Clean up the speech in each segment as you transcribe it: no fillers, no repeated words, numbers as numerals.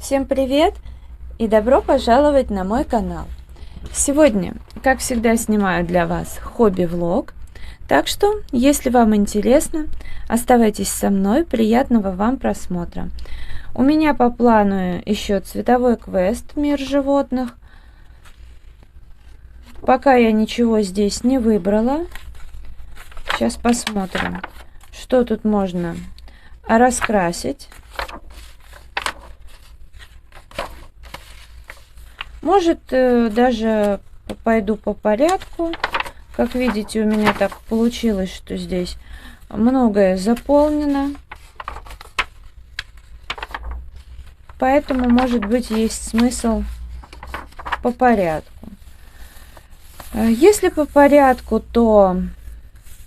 Всем привет и добро пожаловать на мой канал. Сегодня, как всегда, снимаю для вас хобби-влог, так что, если вам интересно, оставайтесь со мной, приятного вам просмотра. У меня по плану еще цветовой квест «Мир животных». Пока я ничего здесь не выбрала. Сейчас посмотрим, что тут можно раскрасить. Может, даже пойду по порядку. Как видите, у меня так получилось, что здесь многое заполнено. Поэтому, может быть, есть смысл по порядку. Если по порядку, то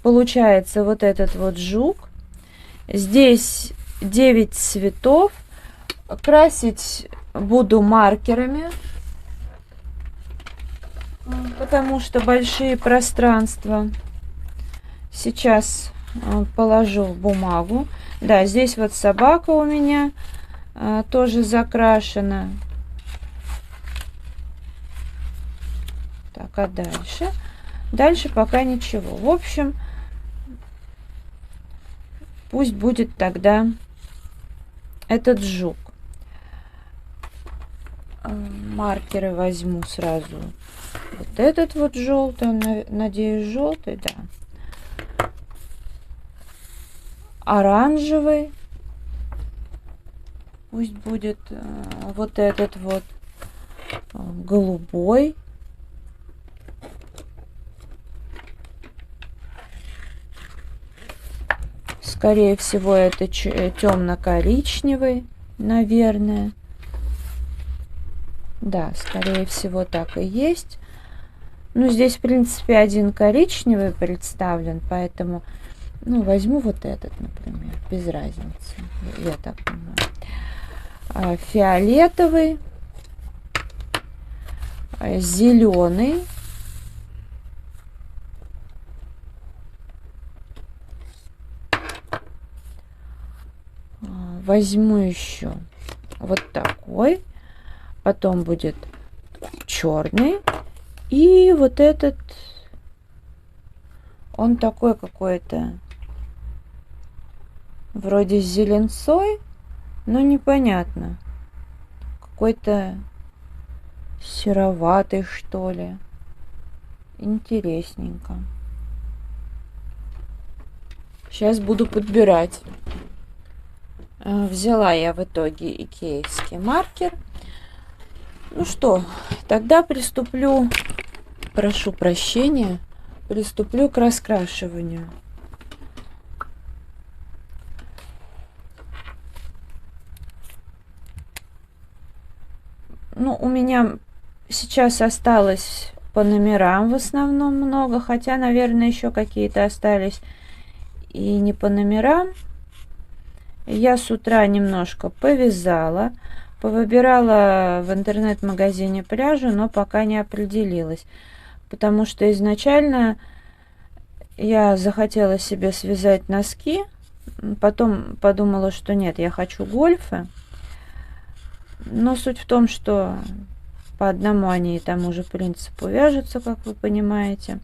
получается вот этот вот жук. Здесь 9 цветов. Красить буду маркерами, потому что большие пространства. Сейчас положу в бумагу. Да, здесь вот собака у меня тоже закрашена. Так, а дальше? Дальше пока ничего. В общем, пусть будет тогда этот жук. Маркеры возьму сразу. Вот этот вот желтый, надеюсь, желтый, да. Оранжевый. Пусть будет вот этот вот голубой. Скорее всего, это темно-коричневый, наверное. Да, скорее всего, так и есть. Ну, здесь, в принципе, один коричневый представлен, поэтому, ну, возьму вот этот, например, без разницы, я так понимаю. Фиолетовый, зеленый, возьму еще вот такой. Потом будет черный. И вот этот, он такой какой-то, вроде с зеленцой, но непонятно. Какой-то сероватый, что ли. Интересненько. Сейчас буду подбирать. Взяла я в итоге икеевский маркер. Ну что, тогда приступлю, прошу прощения, приступлю к раскрашиванию. Ну, у меня сейчас осталось по номерам в основном много, хотя, наверное, еще какие-то остались и не по номерам. Я с утра немножко повязала. Повыбирала в интернет-магазине пряжу, но пока не определилась. Потому что изначально я захотела себе связать носки. Потом подумала, что нет, я хочу гольфы. Но суть в том, что по одному они и тому же принципу вяжутся, как вы понимаете.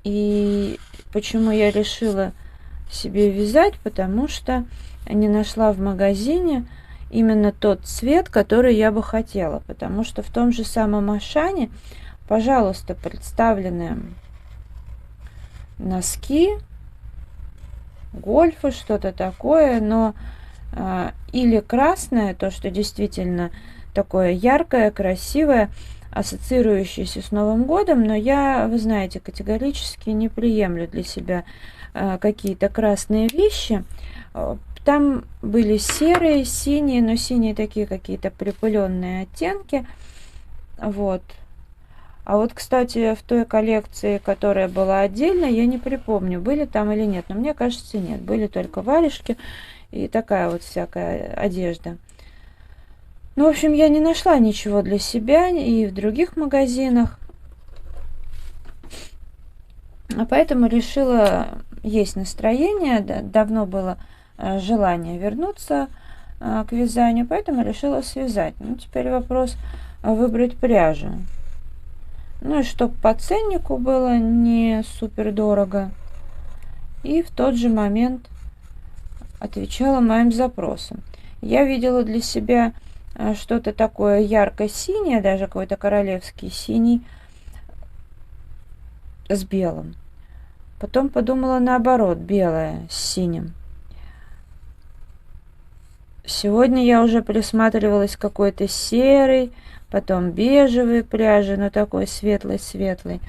И почему я решила себе вязать? Потому что не нашла в магазине именно тот цвет, который я бы хотела. Потому что в том же самом Ашане, пожалуйста, представлены носки, гольфы, что-то такое, но или красное, то, что действительно такое яркое, красивое, ассоциирующееся с Новым годом, но я, вы знаете, категорически не приемлю для себя какие-то красные вещи. Там были серые, синие, но синие такие какие-то припыленные оттенки. Вот. А вот, кстати, в той коллекции, которая была отдельно, я не припомню, были там или нет. Но мне кажется, нет. Были только варежки и такая вот всякая одежда. Ну, в общем, я не нашла ничего для себя и в других магазинах. А поэтому решила, есть настроение, давно было желание вернуться к вязанию, поэтому решила связать. Ну, теперь вопрос выбрать пряжу. Ну и чтобы по ценнику было не супер дорого. И в тот же момент отвечала моим запросам. Я видела для себя что-то такое ярко-синее, даже какой-то королевский синий с белым. Потом подумала наоборот, белое с синим. Сегодня я уже присматривалась к какой-то серой, потом бежевой пряжи, но такой светлый-светлый.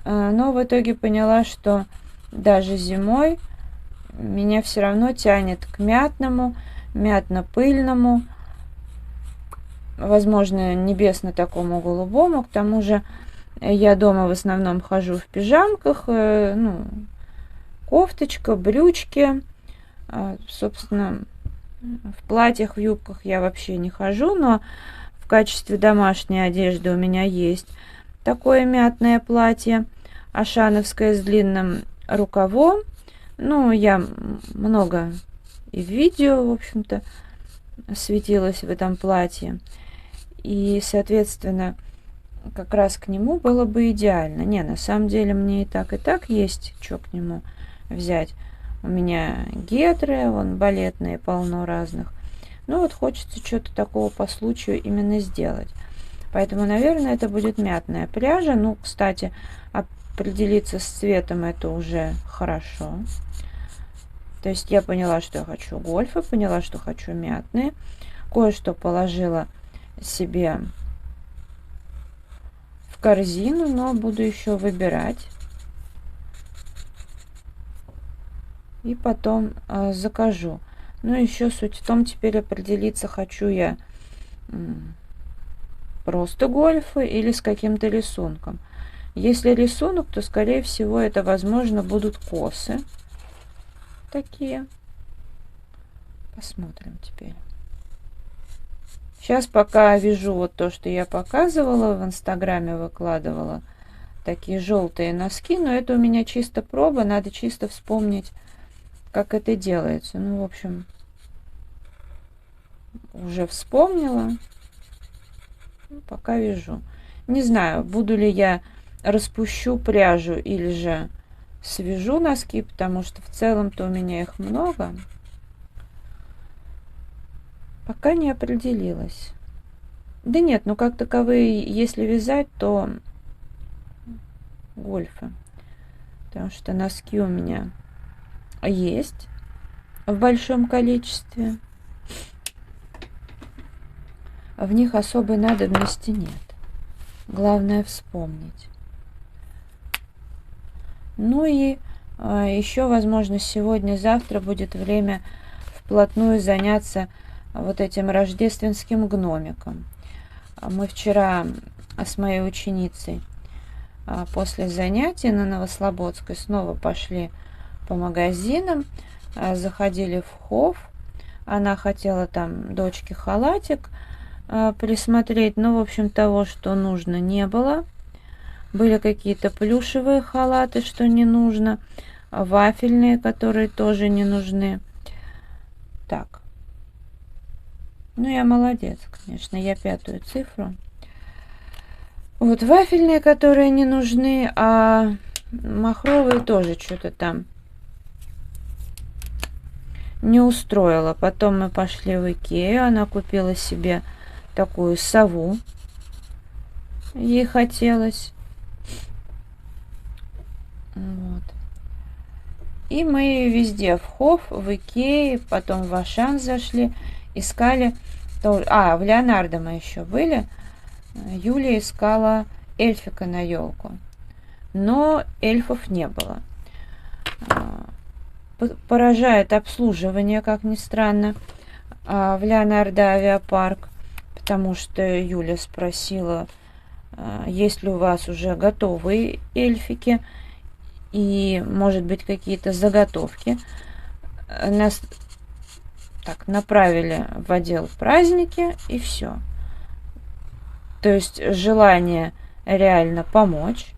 Но в итоге поняла, что даже зимой меня все равно тянет к мятному, мятно-пыльному, возможно, небесно такому голубому. К тому же я дома в основном хожу в пижамках, ну, кофточка, брючки, собственно, в платьях, в юбках я вообще не хожу, но в качестве домашней одежды у меня есть такое мятное платье, ашановское с длинным рукавом. Ну, я много и в видео, в общем-то, светилась в этом платье. И, соответственно, как раз к нему было бы идеально. Не, на самом деле мне и так есть, что к нему взять. У меня гетры, вон балетные, полно разных. Ну вот хочется что-то такого по случаю именно сделать. Поэтому, наверное, это будет мятная пряжа. Ну, кстати, определиться с цветом это уже хорошо. То есть я поняла, что я хочу гольфы, поняла, что хочу мятные. Кое-что положила себе в корзину, но буду еще выбирать. И потом закажу. Ну, еще суть в том, теперь определиться, хочу я просто гольфы или с каким-то рисунком. Если рисунок, то, скорее всего, это, возможно, будут косы. Такие. Посмотрим теперь. Сейчас пока вяжу вот то, что я показывала, в Инстаграме выкладывала. Такие желтые носки, но это у меня чисто проба, надо чисто вспомнить, как это делается. Ну, в общем, уже вспомнила. Ну, пока вяжу. Не знаю, буду ли я распущу пряжу или же свяжу носки, потому что в целом-то у меня их много. Пока не определилась. Да нет, ну как таковые, если вязать, то гольфы. Потому что носки у меня есть в большом количестве. В них особой надобности нет. Главное вспомнить. Ну и еще, возможно, сегодня-завтра будет время вплотную заняться вот этим рождественским гномиком. Мы вчера с моей ученицей после занятий на Новослободской снова пошли по магазинам, заходили в Хофф. Она хотела там дочке халатик присмотреть, но, в общем, того, что нужно, не было. Были какие-то плюшевые халаты, что не нужно, вафельные, которые тоже не нужны. Так. Ну, я молодец, конечно, я 5-ю цифру. Вот вафельные, которые не нужны, а махровые тоже что-то там не устроило. Потом мы пошли в Икею, она купила себе такую сову. Ей хотелось. Вот. И мы везде, в Хофф, в Икее, потом в Ашан зашли, искали. В Леонардо мы еще были. Юля искала эльфика на елку. Но эльфов не было. Поражает обслуживание, как ни странно, в Леонардо Авиапарк. Потому что Юля спросила, есть ли у вас уже готовые эльфики и, может быть, какие-то заготовки. Нас так направили в отдел праздники, и все. То есть желания реально помочь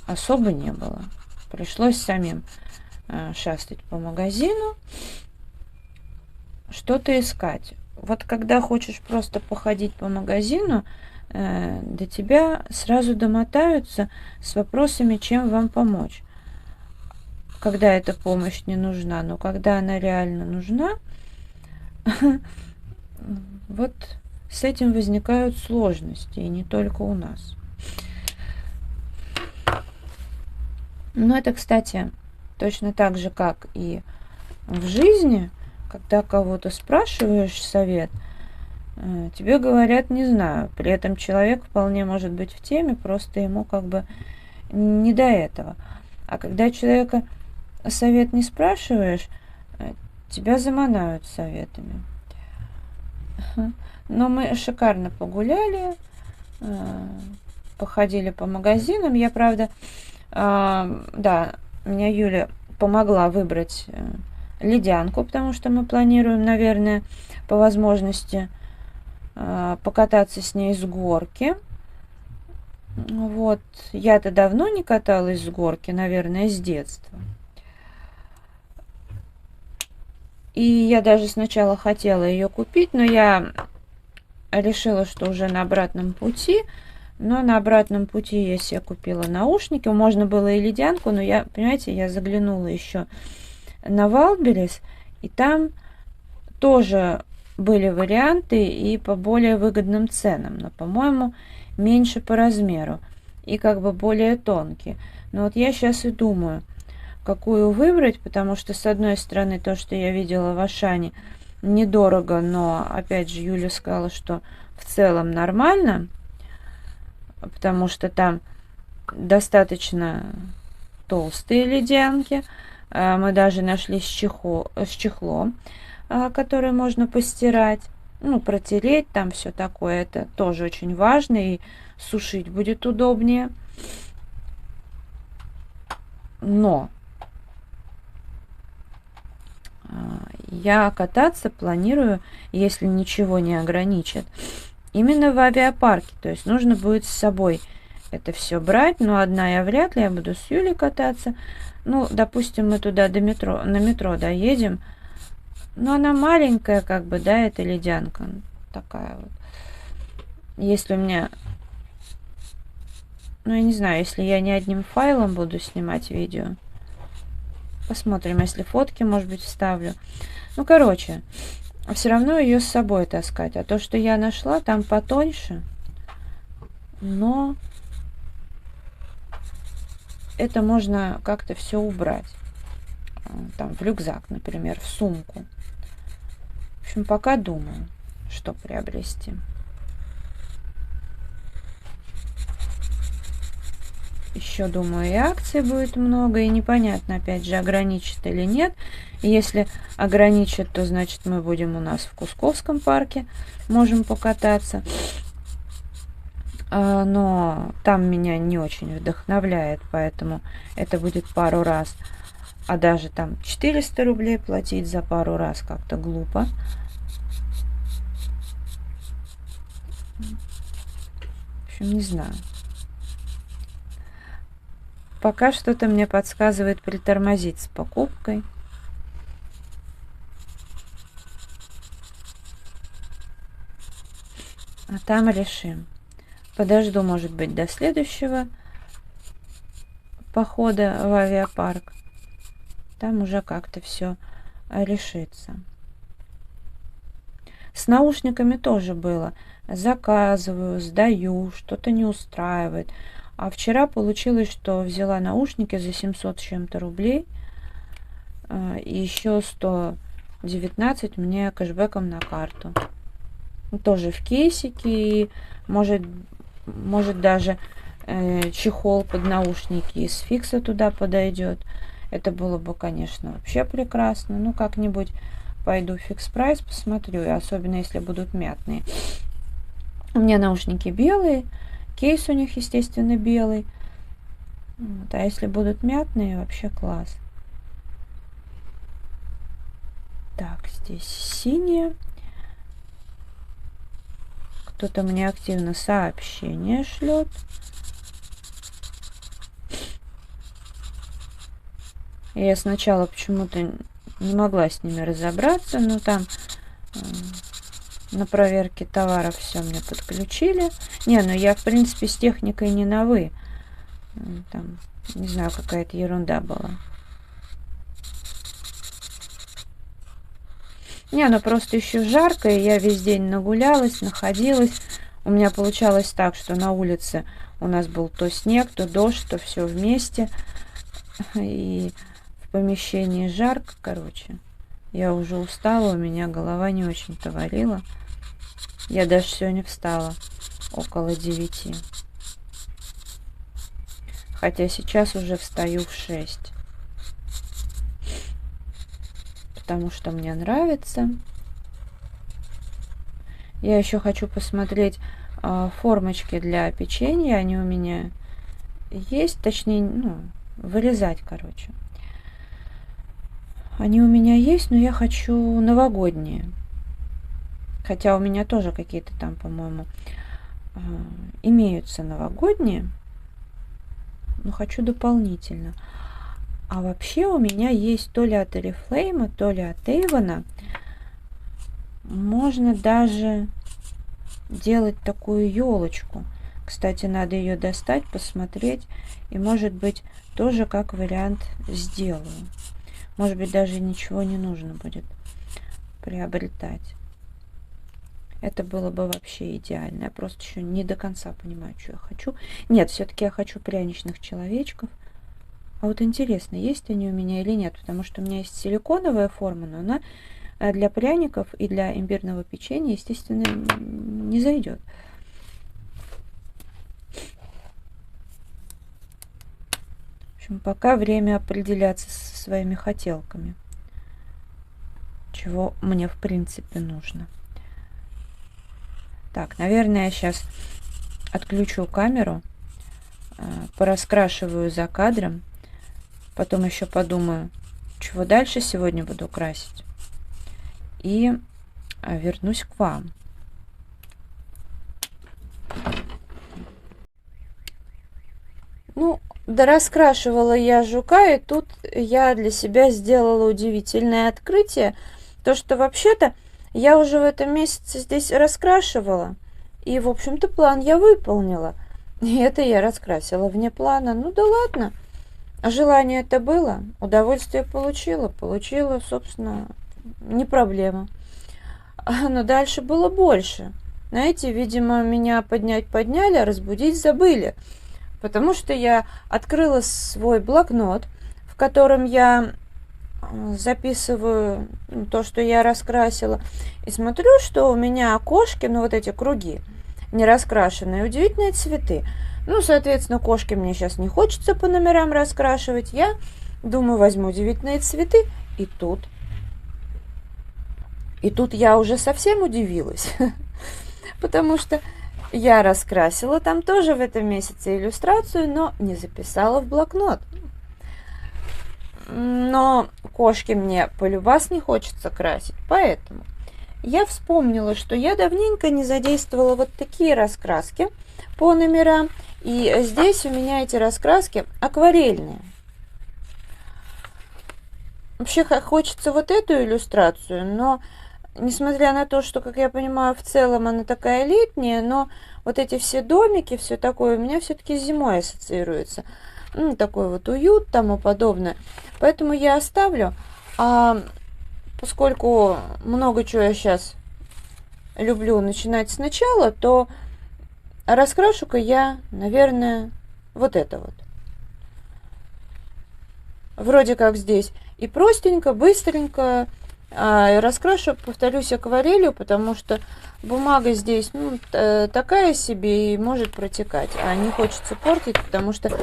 особо не было. Пришлось самим шастать по магазину, что-то искать. Вот когда хочешь просто походить по магазину, до тебя сразу домотаются с вопросами, чем вам помочь. Когда эта помощь не нужна, но когда она реально нужна, вот с этим возникают сложности, и не только у нас. Но это, кстати, точно так же, как и в жизни, когда кого-то спрашиваешь совет, тебе говорят «не знаю». При этом человек вполне может быть в теме, просто ему как бы не до этого. А когда человека совет не спрашиваешь, тебя заманают советами. Но мы шикарно погуляли, походили по магазинам. Я, правда, да, меня Юля помогла выбрать ледянку, потому что мы планируем, наверное, по возможности покататься с ней с горки. Вот, я-то давно не каталась с горки, наверное, с детства. И я даже сначала хотела ее купить, но я решила, что уже на обратном пути. Но на обратном пути я себе купила наушники. Можно было и ледянку, но я, понимаете, я заглянула еще на Валберес, и там тоже были варианты и по более выгодным ценам, но, по-моему, меньше по размеру и как бы более тонкие. Но вот я сейчас и думаю, какую выбрать, потому что, с одной стороны, то, что я видела в Ашане, недорого, но, опять же, Юля сказала, что в целом нормально, потому что там достаточно толстые ледянки. Мы даже нашли с чехлом, который можно постирать, ну, протереть, там все такое. Это тоже очень важно, и сушить будет удобнее. Но я кататься планирую, если ничего не ограничит, именно в авиапарке. То есть нужно будет с собой это все брать, но одна я вряд ли, я буду с Юлей кататься. Ну, допустим, мы туда до метро, на метро доедем. Но она маленькая, как бы, да, эта ледянка. Такая вот. Если у меня... Ну, я не знаю, если я не одним файлом буду снимать видео. Посмотрим, если фотки, может быть, вставлю. Ну, короче, все равно ее с собой таскать. А то, что я нашла, там потоньше. Но это можно как-то все убрать. Там в рюкзак, например, в сумку. В общем, пока думаю, что приобрести. Еще, думаю, и акций будет много, и непонятно, опять же, ограничит или нет. И если ограничит, то, значит, мы будем у нас в Кусковском парке, можем покататься. Но там меня не очень вдохновляет, поэтому это будет пару раз. А даже там 400 рублей платить за пару раз как-то глупо. В общем, не знаю. Пока что-то мне подсказывает притормозить с покупкой. А там решим. Подожду, может быть, до следующего похода в авиапарк. Там уже как-то все решится. С наушниками тоже было. Заказываю, сдаю, что-то не устраивает. А вчера получилось, что взяла наушники за 700 с чем-то рублей. И еще 119 мне кэшбэком на карту. Тоже в кейсике. И может даже чехол под наушники из фикса туда подойдет. Это было бы, конечно, вообще прекрасно. Ну, как-нибудь пойду в фикс прайс, посмотрю. И особенно, если будут мятные. У меня наушники белые. Кейс у них, естественно, белый. Вот. А если будут мятные, вообще класс. Так, здесь синие. Кто-то мне активно сообщение шлет. Я сначала почему-то не могла с ними разобраться, но там На проверке товаров все мне подключили. Не, ну я, в принципе, с техникой не на «вы». Там, не знаю, какая-то ерунда была. Не, ну просто еще жарко, и я весь день нагулялась, находилась. У меня получалось так, что на улице у нас был то снег, то дождь, то все вместе. И в помещении жарко, короче. Я уже устала, у меня голова не очень-то варила. Я даже сегодня встала около 9. Хотя сейчас уже встаю в 6. Потому что мне нравится. Я еще хочу посмотреть формочки для печенья. Они у меня есть. Точнее, ну, вырезать, короче. Они у меня есть, но я хочу новогодние. Хотя у меня тоже какие-то там, по-моему, имеются новогодние. Но хочу дополнительно. А вообще у меня есть то ли от Oriflame, то ли от Avon. Можно даже делать такую елочку. Кстати, надо ее достать, посмотреть. И, может быть, тоже как вариант сделаю. Может быть, даже ничего не нужно будет приобретать. Это было бы вообще идеально. Я просто еще не до конца понимаю, что я хочу. Нет, все-таки я хочу пряничных человечков. А вот интересно, есть они у меня или нет. Потому что у меня есть силиконовая форма, но она для пряников и для имбирного печенья, естественно, не зайдет. В общем, пока время определяться со своими хотелками. Чего мне, в принципе, нужно. Так, наверное, я сейчас отключу камеру, пораскрашиваю за кадром, потом еще подумаю, чего дальше сегодня буду красить, и вернусь к вам. Ну, дораскрашивала я жука, и тут я для себя сделала удивительное открытие, то, что вообще-то я уже в этом месяце здесь раскрашивала, и, в общем-то, план я выполнила. И это я раскрасила вне плана. Ну да ладно. Желание это было, удовольствие получила. Получила, собственно, не проблема. Но дальше было больше. Знаете, видимо, меня подняли, а разбудить забыли. Потому что я открыла свой блокнот, в котором я записываю то, что я раскрасила, и смотрю, что у меня окошки, ну вот эти круги, не раскрашенные, удивительные цветы. Ну, соответственно, кошки мне сейчас не хочется по номерам раскрашивать. Я думаю, возьму удивительные цветы, и тут я уже совсем удивилась, потому что я раскрасила там тоже в этом месяце иллюстрацию, но не записала в блокнот. Но кошки мне полюбас не хочется красить, поэтому я вспомнила, что я давненько не задействовала вот такие раскраски по номерам, и здесь у меня эти раскраски акварельные. Вообще хочется вот эту иллюстрацию, но несмотря на то, что, как я понимаю, в целом она такая летняя, но вот эти все домики, все такое у меня все-таки с зимой ассоциируется. Ну, такой вот уют, тому подобное. Поэтому я оставлю. А поскольку много чего я сейчас люблю начинать сначала, то раскрашу-ка я, наверное, вот это вот. Вроде как здесь и простенько, быстренько. Раскрашу, повторюсь, акварелью, потому что бумага здесь такая себе и может протекать. А не хочется портить, потому что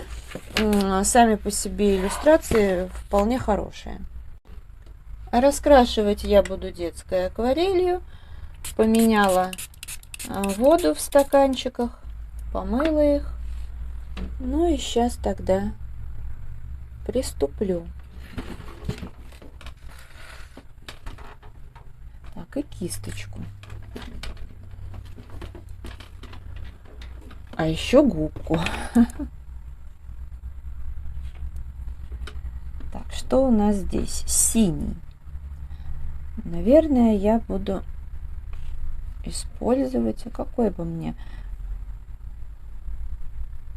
сами по себе иллюстрации вполне хорошие. Раскрашивать я буду детской акварелью. Поменяла воду в стаканчиках, помыла их. Ну и сейчас тогда приступлю. Так, и кисточку. А еще губку. Так, что у нас здесь? Синий. Наверное, я буду использовать. А какой бы мне?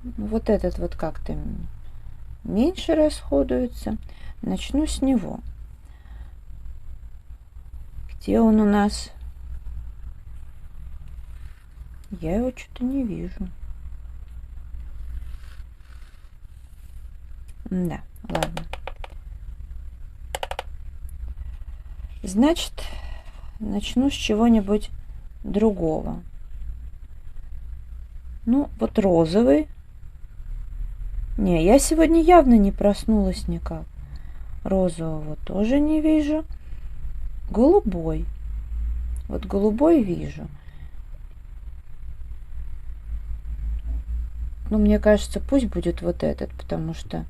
Вот этот вот как-то меньше расходуется. Начну с него. Где он у нас? Я его что-то не вижу. Да, ладно. Значит, начну с чего-нибудь другого. Ну, вот розовый. Не, я сегодня явно не проснулась никак. Розового тоже не вижу. Голубой. Вот голубой вижу. Ну, мне кажется, пусть будет вот этот, потому что...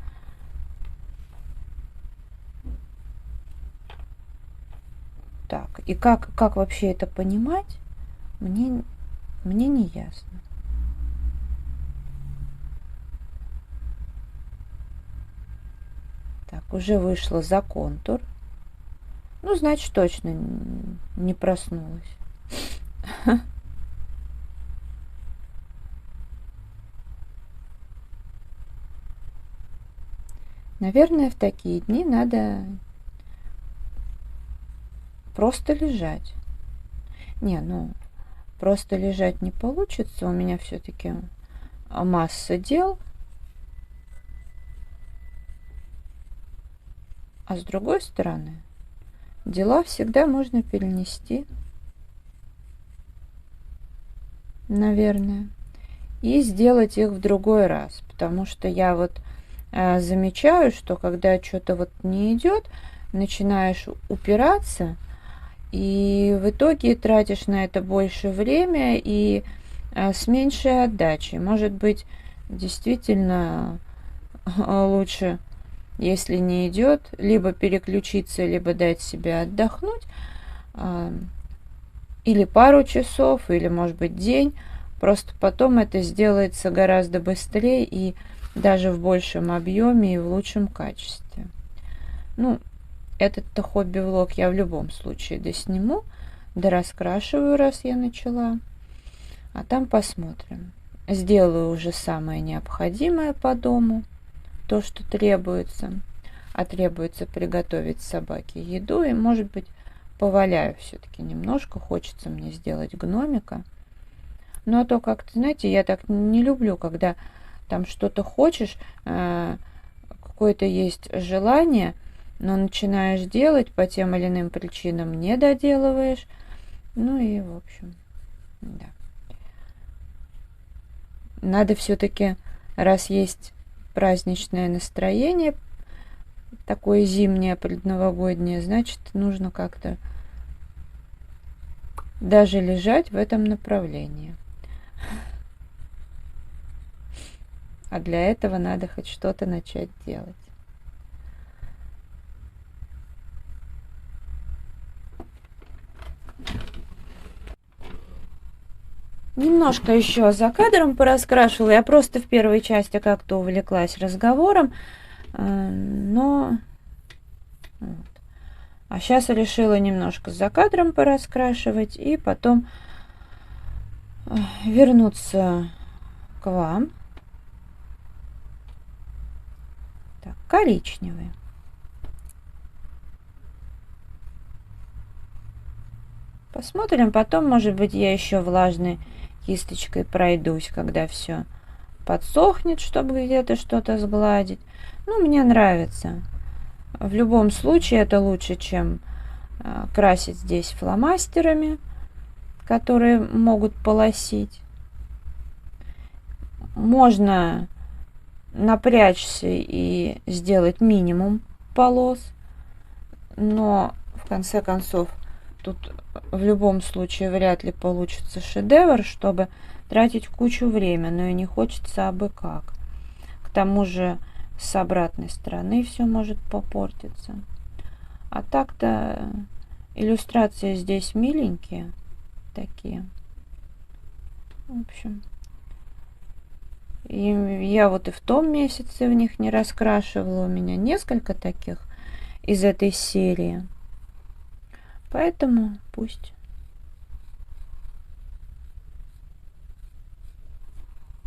Так, и как вообще это понимать, мне не ясно. Так, уже вышла за контур. Ну, значит, точно не проснулась. Наверное, в такие дни надо просто лежать. Не, ну, просто лежать не получится. У меня все-таки масса дел. А с другой стороны, дела всегда можно перенести, наверное, и сделать их в другой раз. Потому что я вот замечаю, что когда что-то вот не идет, начинаешь упираться, и в итоге тратишь на это больше время и с меньшей отдачей. Может быть, действительно лучше, если не идет, либо переключиться, либо дать себе отдохнуть, или пару часов, или, может быть, день. Просто потом это сделается гораздо быстрее и даже в большем объеме и в лучшем качестве. Ну, этот-то хобби-влог я в любом случае досниму, дораскрашиваю, раз я начала. А там посмотрим. Сделаю уже самое необходимое по дому, то, что требуется. А требуется приготовить собаке еду, и, может быть, поваляю все-таки немножко. Хочется мне сделать гномика. Ну, а то как-то, знаете, я так не люблю, когда там что-то хочешь, какое-то есть желание, но начинаешь делать, по тем или иным причинам не доделываешь. Ну и, в общем, да. Надо все-таки, раз есть праздничное настроение, такое зимнее, предновогоднее, значит, нужно как-то даже лежать в этом направлении. А для этого надо хоть что-то начать делать. Немножко еще за кадром пораскрашивала. Я просто в первой части как-то увлеклась разговором. Но... Вот. А сейчас решила немножко за кадром пораскрашивать и потом вернуться к вам. Так, коричневый. Посмотрим. Потом, может быть, я еще влажной кисточкой пройдусь, когда все подсохнет, чтобы где-то что-то сгладить. Ну, мне нравится. В любом случае это лучше, чем красить здесь фломастерами, которые могут полосить. Можно напрячься и сделать минимум полос, но в конце концов тут в любом случае вряд ли получится шедевр, чтобы тратить кучу времени, но и не хочется абы как. К тому же с обратной стороны все может попортиться. А так-то иллюстрации здесь миленькие такие. В общем, и я вот и в том месяце в них не раскрашивала. У меня несколько таких из этой серии. Поэтому пусть.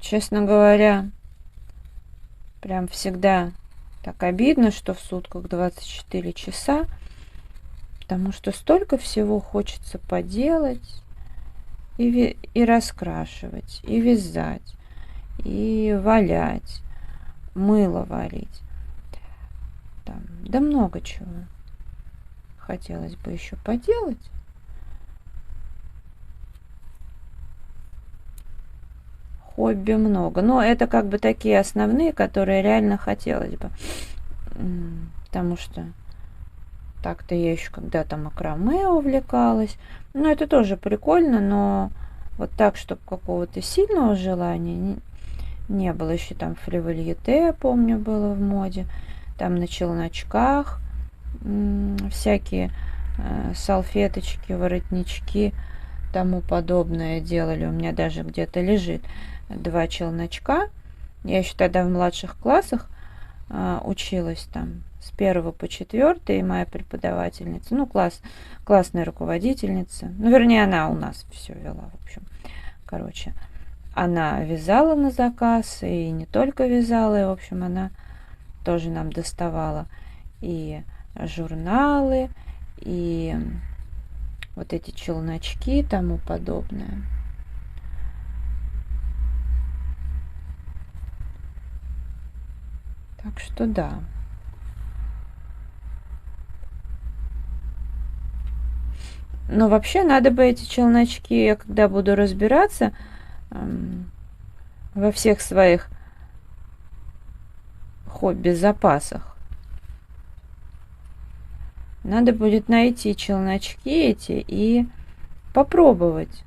честно говоря, прям всегда так обидно, что в сутках 24 часа, потому что столько всего хочется поделать и раскрашивать, и вязать, и валять, мыло варить. Там, да много чего хотелось бы еще поделать. Хобби много. Но это как бы такие основные, которые реально хотелось бы. Потому что так-то я еще когда-то макраме увлекалась. Ну, это тоже прикольно, но вот так, чтобы какого-то сильного желания не было. Еще там фривольете, помню, было в моде. Там на челночках всякие салфеточки, воротнички, тому подобное делали. У меня даже где-то лежит 2 челночка. Я еще тогда в младших классах училась там с 1 по 4, и моя преподавательница, ну, классная руководительница, ну, вернее, она у нас все вела, в общем, короче, она вязала на заказ, и не только вязала, и, в общем, она тоже нам доставала и журналы, и вот эти челночки и тому подобное. Так что да. Но вообще надо бы эти челночки, я когда буду разбираться во всех своих хобби-запасах, надо будет найти челночки эти и попробовать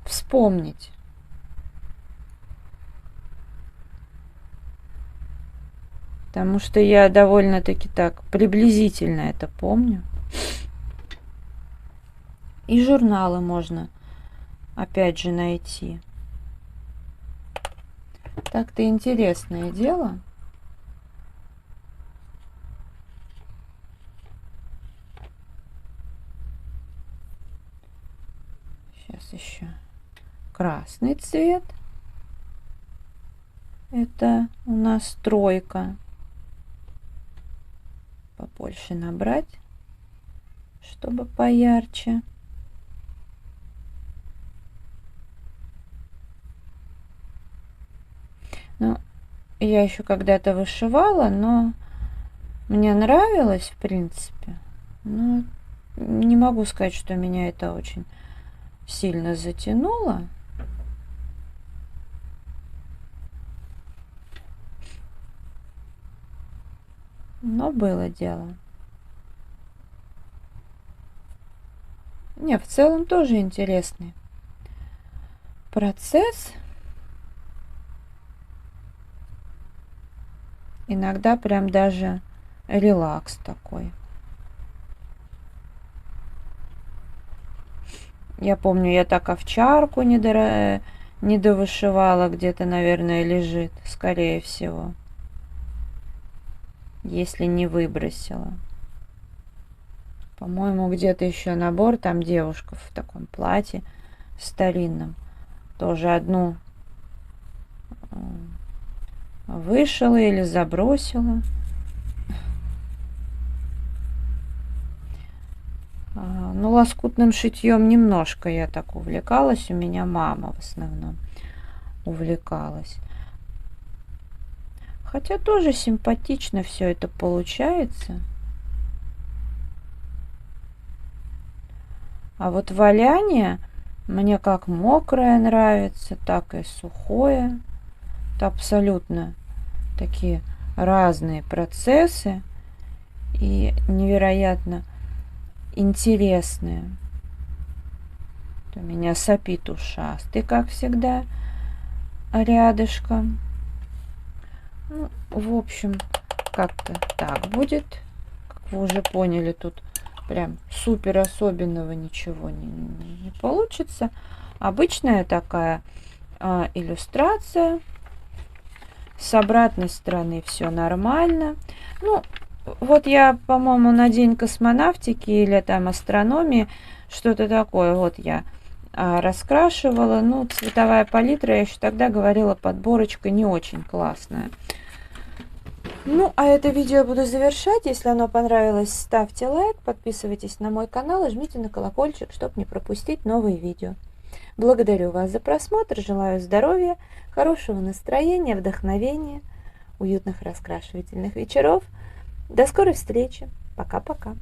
вспомнить. Потому что я довольно-таки так приблизительно это помню. И журналы можно опять же найти. Так-то интересное дело. Сейчас еще красный цвет. Это у нас 3. Побольше набрать, чтобы поярче. Ну, я еще когда-то вышивала, но мне нравилось, в принципе. Но не могу сказать, что меня это очень сильно затянуло. Но было дело. Не, в целом тоже интересный процесс. Иногда прям даже релакс такой. Я помню, я так овчарку не довышивала, где-то, наверное, лежит, скорее всего. Если не выбросила. По-моему, где-то еще набор, там девушка в таком платье старинном. Тоже одну вышила или забросила. Ну, лоскутным шитьем немножко я так увлекалась. У меня мама в основном увлекалась. Хотя тоже симпатично все это получается. А вот валяние мне как мокрое нравится, так и сухое. Это абсолютно такие разные процессы и невероятно интересные. У меня сопит ушастый, как всегда, рядышком. Ну, в общем, как-то так будет. Как вы уже поняли, тут прям супер особенного ничего не получится. Обычная такая иллюстрация. С обратной стороны все нормально. Ну, вот я, по-моему, на День космонавтики или там астрономии, что-то такое. Вот я раскрашивала. Ну, цветовая палитра, я еще тогда говорила, подборочка не очень классная. Ну, а это видео я буду завершать. Если оно понравилось, ставьте лайк, подписывайтесь на мой канал и жмите на колокольчик, чтобы не пропустить новые видео. Благодарю вас за просмотр, желаю здоровья, хорошего настроения, вдохновения, уютных раскрашивательных вечеров. До скорой встречи. Пока-пока.